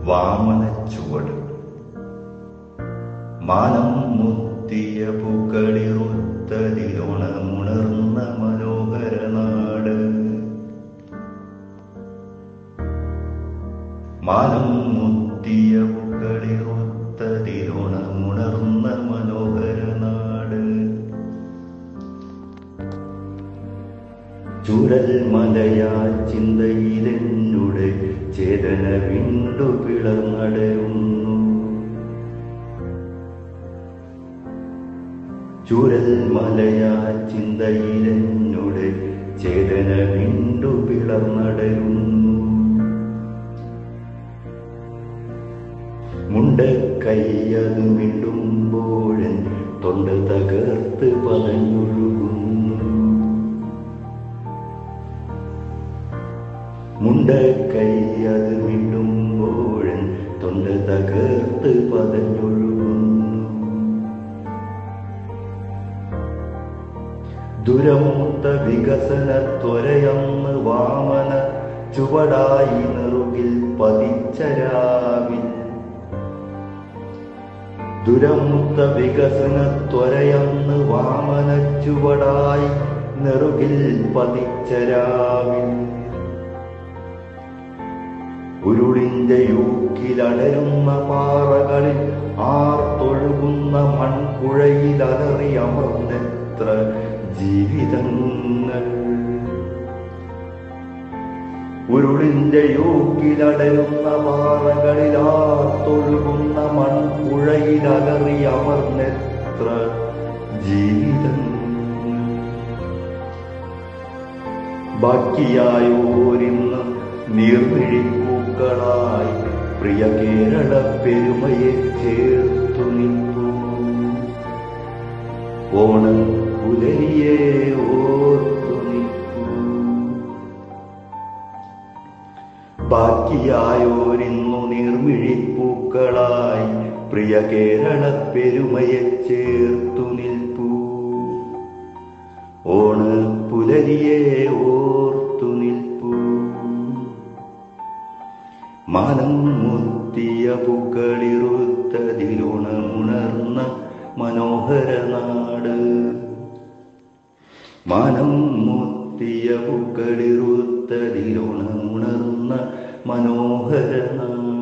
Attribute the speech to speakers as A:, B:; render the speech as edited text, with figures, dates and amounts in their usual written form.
A: വാമനച്ചുവട്. മാനം മുത്തിയ പൂക്കളിറുത്തതിലുണമുണർന്ന മനോഹര നാട്. മാനം മുത്തിയ പൂക്കളിറുത്തതിലുണമുണർന്ന മനോഹര നാട്. ചുരൽ മലയാ ചിന്തയിലെന്നുടെ ചേതന വിണ്ടു പിളർന്നടരുന്നു. ചുരൽ മലയാ ചിന്തയിലെന്നുടെ ചേതന വിണ്ടു പിളർന്നടരുന്നു. മുണ്ടക്കൈയത് മിണ്ടുമ്പോഴൻ തൊണ്ട തകർത്ത് പതഞ്ഞൊഴുകുന്നു. മുണ്ടക്കൈയത് മിണ്ടുമ്പോഴൻ തൊണ്ട തകർത്ത് പതഞ്ഞൊഴുകുന്നു. ദുരമൂത്ത വികസന ത്വരയെന്ന് വാമന ചുവടായി നെറുകിൽ പതിച്ച രാവിൽ. ദുരമൂത്ത വികസന ത്വരയെന്ന് വാമന ചുവടായി നെറുകിൽ പതിച്ച രാവിൽ. ഉരുളിന്റെ യൂക്കിലടരുന്ന പാറകളിൽ ആർത്തൊഴുകുന്ന മൺകുഴയിൽ അലറിയമർന്നെത്ര ജീവിതങ്ങൾ. ഉരുളിന്റെ യൂക്കിലടരുന്ന പാറകളിൽ ആർത്തൊഴുകുന്ന മൺകുഴയിൽ അലറിയമർന്നെത്ര ജീവിതങ്ങൾ. ബാക്കിയായോരിന്ന് നീർമിഴിപ്പൂക്കളായി പ്രിയ കേരള പെരുമയെ ചേർത്തു നിൽപ്പൂ. ഓണപ്പുലരിയെ ഓർത്തു നിൽപ്പൂ. ബാക്കിയായോരിന്നു നീർമിഴിപ്പൂക്കളായി പ്രിയ കേരള പെരുമയെ ചേർത്തു നിൽപ്പൂ. ഓണപ്പുലരിയെ ഓർത്തു നിൽപ്പൂ. മാനം മുത്തിയ പൂക്കളിറുത്തതിലുണമുണർന്ന മനോഹര നാട്. മാനം മുത്തിയ പൂക്കളിറുത്തതിലുണമുണർന്ന മനോഹര നാട്.